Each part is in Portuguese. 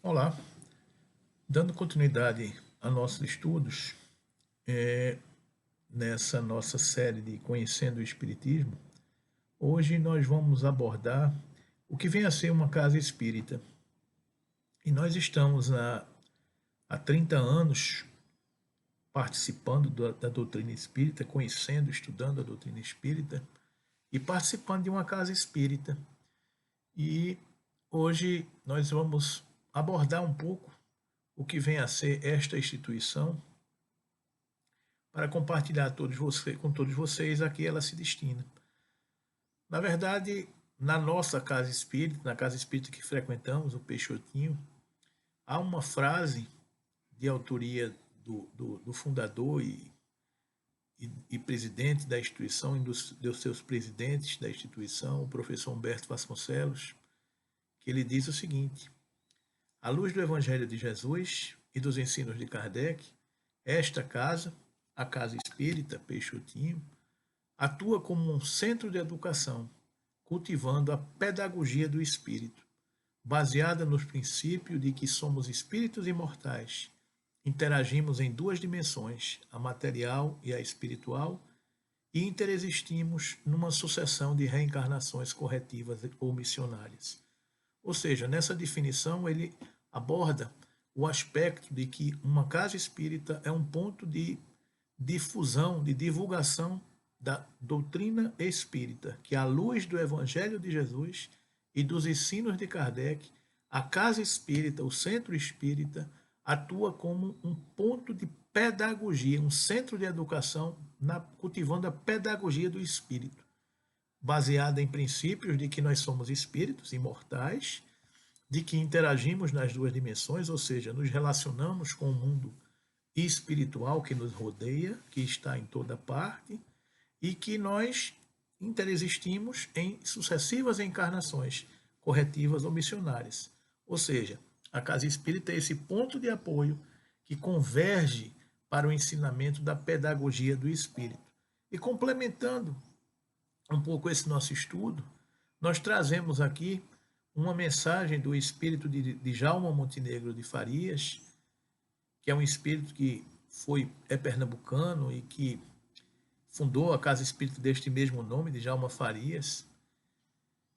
Olá, dando continuidade a nossos estudos, nessa nossa série de Conhecendo o Espiritismo, hoje nós vamos abordar o que vem a ser uma casa espírita. E nós estamos há 30 anos participando da doutrina espírita, conhecendo, estudando a doutrina espírita e participando de uma casa espírita. E hoje nós vamos abordar um pouco o que vem a ser esta instituição para compartilhar com todos vocês a que ela se destina. Na verdade, na nossa casa espírita, na casa espírita que frequentamos, o Peixotinho, há uma frase de autoria do fundador e presidente da instituição, e dos seus presidentes da instituição, o professor Humberto Vasconcelos, que ele diz o seguinte: à luz do Evangelho de Jesus e dos ensinos de Kardec, esta casa, a Casa Espírita Peixotinho, atua como um centro de educação, cultivando a pedagogia do espírito, baseada nos princípios de que somos espíritos imortais, interagimos em duas dimensões, a material e a espiritual, e interexistimos numa sucessão de reencarnações corretivas ou missionárias. Ou seja, nessa definição ele aborda o aspecto de que uma casa espírita é um ponto de difusão, de divulgação da doutrina espírita, que à luz do Evangelho de Jesus e dos ensinos de Kardec, a casa espírita, o centro espírita, atua como um ponto de pedagogia, um centro de educação, cultivando a pedagogia do espírito, baseada em princípios de que nós somos espíritos imortais, de que interagimos nas duas dimensões, ou seja, nos relacionamos com o mundo espiritual que nos rodeia, que está em toda parte, e que nós interexistimos em sucessivas encarnações corretivas ou missionárias. Ou seja, a casa espírita é esse ponto de apoio que converge para o ensinamento da pedagogia do espírito. E complementando um pouco esse nosso estudo, nós trazemos aqui uma mensagem do espírito de Djalma Montenegro de Farias, que é um espírito que é pernambucano e que fundou a casa espírita deste mesmo nome, de Djalma Farias,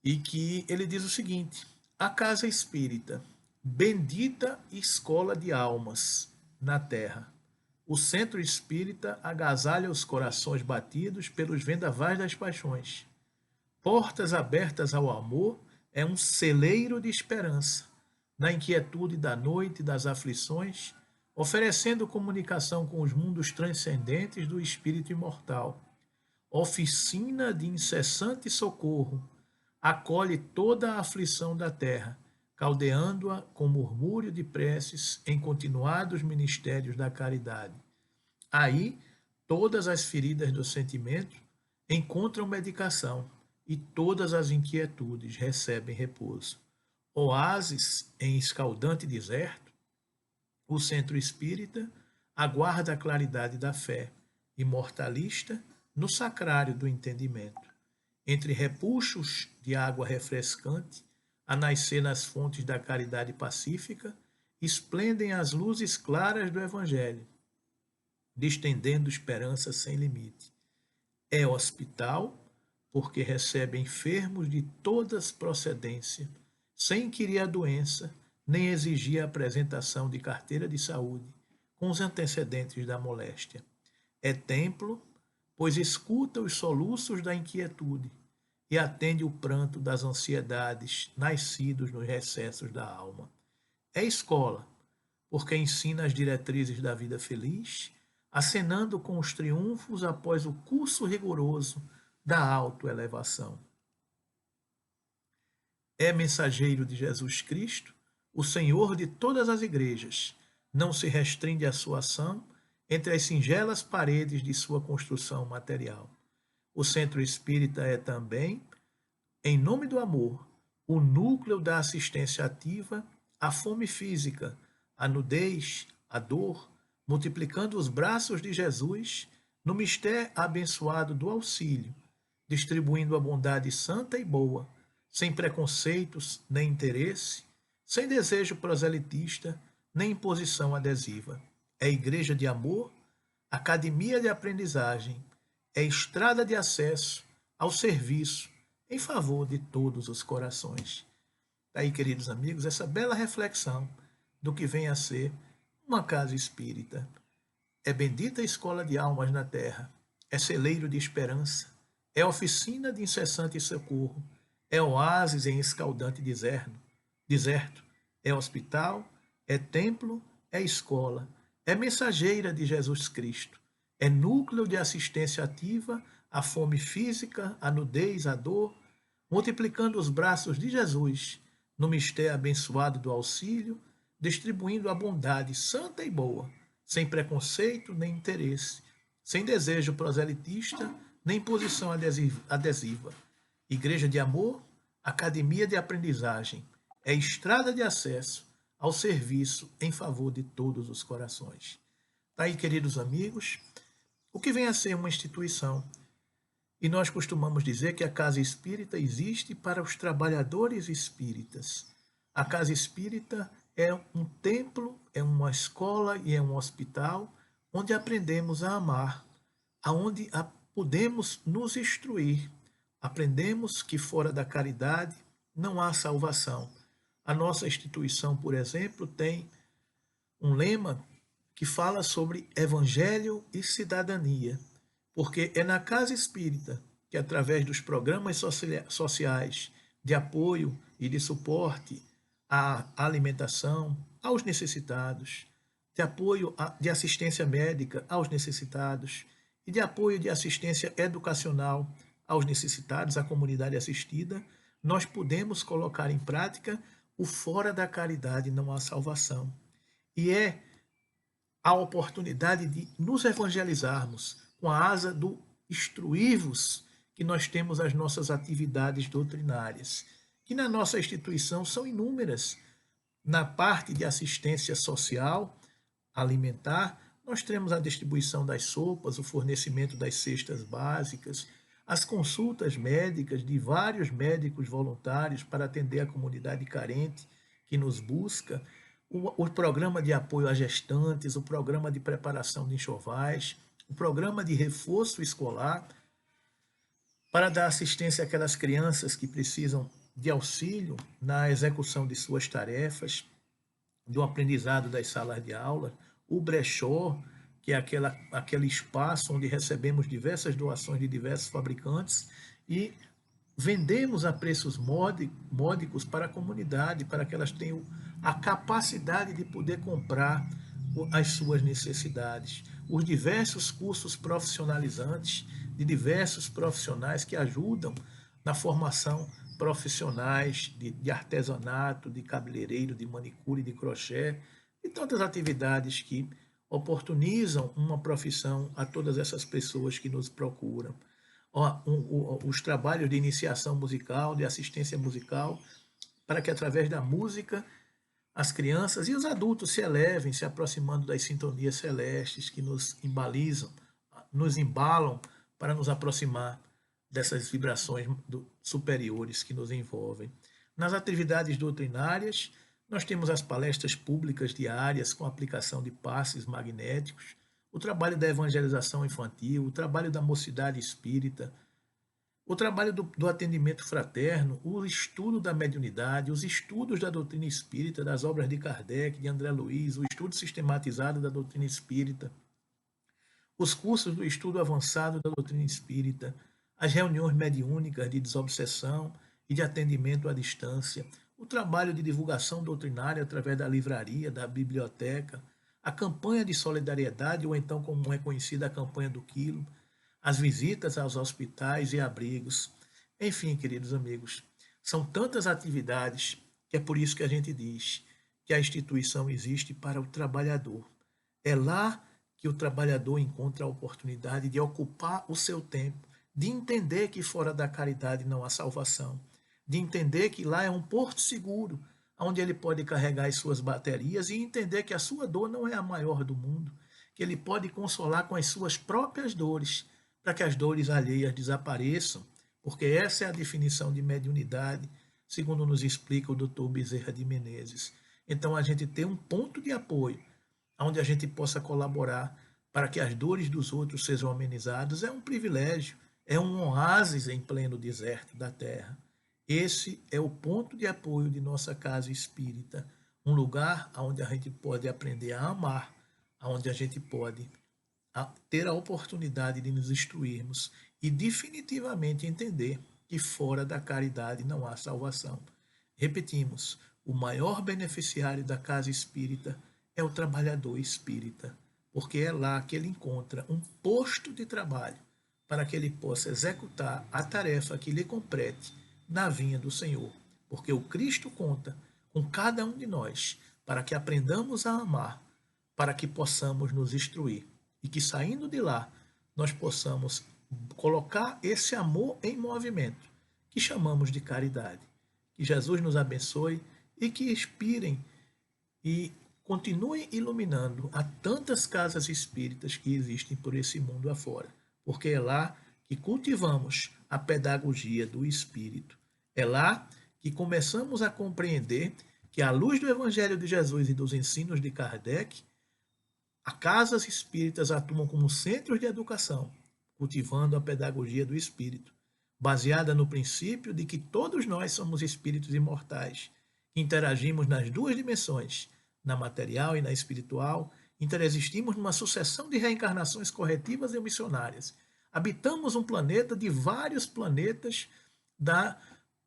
e que ele diz o seguinte: a casa espírita, bendita escola de almas na terra. O centro espírita agasalha os corações batidos pelos vendavais das paixões. Portas abertas ao amor é um celeiro de esperança. Na inquietude da noite e das aflições, oferecendo comunicação com os mundos transcendentes do espírito imortal. Oficina de incessante socorro, acolhe toda a aflição da terra, caldeando-a com murmúrio de preces em continuados ministérios da caridade. Aí, todas as feridas do sentimento encontram medicação e todas as inquietudes recebem repouso. Oásis em escaldante deserto, o centro espírita aguarda a claridade da fé, imortalista no sacrário do entendimento. Entre repuxos de água refrescante, a nascer nas fontes da caridade pacífica, esplendem as luzes claras do Evangelho, distendendo esperança sem limite. É hospital, porque recebe enfermos de todas procedência, sem inquirir a doença, nem exigir a apresentação de carteira de saúde, com os antecedentes da moléstia. É templo, pois escuta os soluços da inquietude e atende o pranto das ansiedades nascidos nos recessos da alma. É escola, porque ensina as diretrizes da vida feliz, acenando com os triunfos após o curso rigoroso da autoelevação. É mensageiro de Jesus Cristo, o Senhor de todas as igrejas. Não se restringe a sua ação entre as singelas paredes de sua construção material. O centro espírita é também, em nome do amor, o núcleo da assistência ativa à fome física, à nudez, à dor, multiplicando os braços de Jesus no mistério abençoado do auxílio, distribuindo a bondade santa e boa, sem preconceitos nem interesse, sem desejo proselitista nem imposição adesiva. É igreja de amor, academia de aprendizagem, é estrada de acesso ao serviço em favor de todos os corações. Aí, queridos amigos, essa bela reflexão do que vem a ser uma casa espírita. É bendita escola de almas na terra, é celeiro de esperança, é oficina de incessante socorro, é oásis em escaldante deserto, é hospital, é templo, é escola, é mensageira de Jesus Cristo, é núcleo de assistência ativa à fome física, à nudez, à dor, multiplicando os braços de Jesus no mistério abençoado do auxílio, distribuindo a bondade santa e boa, sem preconceito nem interesse, sem desejo proselitista nem posição adesiva. Igreja de amor, academia de aprendizagem, é estrada de acesso ao serviço em favor de todos os corações. Tá aí, queridos amigos, o que vem a ser uma instituição. E nós costumamos dizer que a casa espírita existe para os trabalhadores espíritas. A casa espírita é um templo, é uma escola e é um hospital onde aprendemos a amar, aonde podemos nos instruir. Aprendemos que fora da caridade não há salvação. A nossa instituição, por exemplo, tem um lema que fala sobre evangelho e cidadania, porque é na casa espírita que, através dos programas sociais de apoio e de suporte à alimentação aos necessitados, de apoio de assistência médica aos necessitados e de apoio de assistência educacional aos necessitados, à comunidade assistida, nós podemos colocar em prática o fora da caridade não há salvação. E é a oportunidade de nos evangelizarmos com a asa do instruir-vos que nós temos as nossas atividades doutrinárias, que na nossa instituição são inúmeras. Na parte de assistência social, alimentar, nós temos a distribuição das sopas, o fornecimento das cestas básicas, as consultas médicas de vários médicos voluntários para atender a comunidade carente que nos busca, o programa de apoio a gestantes, o programa de preparação de enxovais, o programa de reforço escolar, para dar assistência àquelas crianças que precisam de auxílio na execução de suas tarefas, do aprendizado das salas de aula, o brechó, que é aquele espaço onde recebemos diversas doações de diversos fabricantes e vendemos a preços módicos para a comunidade, para que elas tenham a capacidade de poder comprar as suas necessidades. Os diversos cursos profissionalizantes de diversos profissionais que ajudam na formação profissionais de artesanato, de cabeleireiro, de manicure, de crochê e tantas atividades que oportunizam uma profissão a todas essas pessoas que nos procuram. Os trabalhos de iniciação musical, de assistência musical, para que através da música as crianças e os adultos se elevem, se aproximando das sintonias celestes que nos embalizam, nos embalam para nos aproximar dessas vibrações superiores que nos envolvem. Nas atividades doutrinárias, nós temos as palestras públicas diárias com aplicação de passes magnéticos, o trabalho da evangelização infantil, o trabalho da mocidade espírita, o trabalho do atendimento fraterno, o estudo da mediunidade, os estudos da doutrina espírita, das obras de Kardec, de André Luiz, o estudo sistematizado da doutrina espírita, os cursos do estudo avançado da doutrina espírita, as reuniões mediúnicas de desobsessão e de atendimento à distância, o trabalho de divulgação doutrinária através da livraria, da biblioteca, a campanha de solidariedade, ou então como é conhecida a campanha do quilo, as visitas aos hospitais e abrigos. Enfim, queridos amigos, são tantas atividades que é por isso que a gente diz que a instituição existe para o trabalhador. É lá que o trabalhador encontra a oportunidade de ocupar o seu tempo, de entender que fora da caridade não há salvação, de entender que lá é um porto seguro, onde ele pode carregar as suas baterias e entender que a sua dor não é a maior do mundo, que ele pode consolar com as suas próprias dores, para que as dores alheias desapareçam, porque essa é a definição de mediunidade, segundo nos explica o Dr. Bezerra de Menezes. Então, a gente ter um ponto de apoio, onde a gente possa colaborar para que as dores dos outros sejam amenizadas, é um privilégio, é um oásis em pleno deserto da terra. Esse é o ponto de apoio de nossa casa espírita, um lugar onde a gente pode aprender a amar, onde a gente pode ter a oportunidade de nos instruirmos e definitivamente entender que fora da caridade não há salvação. Repetimos, o maior beneficiário da casa espírita é o trabalhador espírita, porque é lá que ele encontra um posto de trabalho para que ele possa executar a tarefa que lhe compete na vinha do Senhor, porque o Cristo conta com cada um de nós para que aprendamos a amar, para que possamos nos instruir e que saindo de lá nós possamos colocar esse amor em movimento, que chamamos de caridade. Que Jesus nos abençoe e que inspirem e continuem iluminando a tantas casas espíritas que existem por esse mundo afora, porque é lá que cultivamos a pedagogia do espírito. É lá que começamos a compreender que, à luz do Evangelho de Jesus e dos ensinos de Kardec, as casas espíritas atuam como centros de educação, cultivando a pedagogia do espírito, baseada no princípio de que todos nós somos espíritos imortais, que interagimos nas duas dimensões, na material e na espiritual, interexistimos numa sucessão de reencarnações corretivas e missionárias. Habitamos um planeta de vários planetas da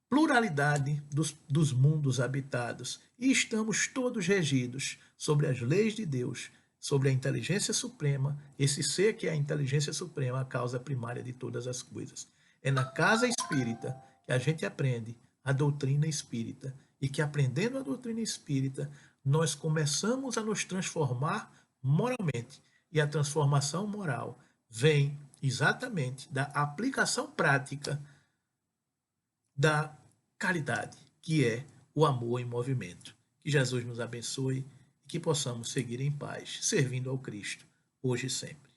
pluralidade dos mundos habitados e estamos todos regidos sobre as leis de Deus, sobre a inteligência suprema, esse ser que é a inteligência suprema, a causa primária de todas as coisas. É na casa espírita que a gente aprende a doutrina espírita e que, aprendendo a doutrina espírita, nós começamos a nos transformar moralmente. E a transformação moral vem exatamente da aplicação prática da caridade, que é o amor em movimento. Que Jesus nos abençoe e que possamos seguir em paz, servindo ao Cristo, hoje e sempre.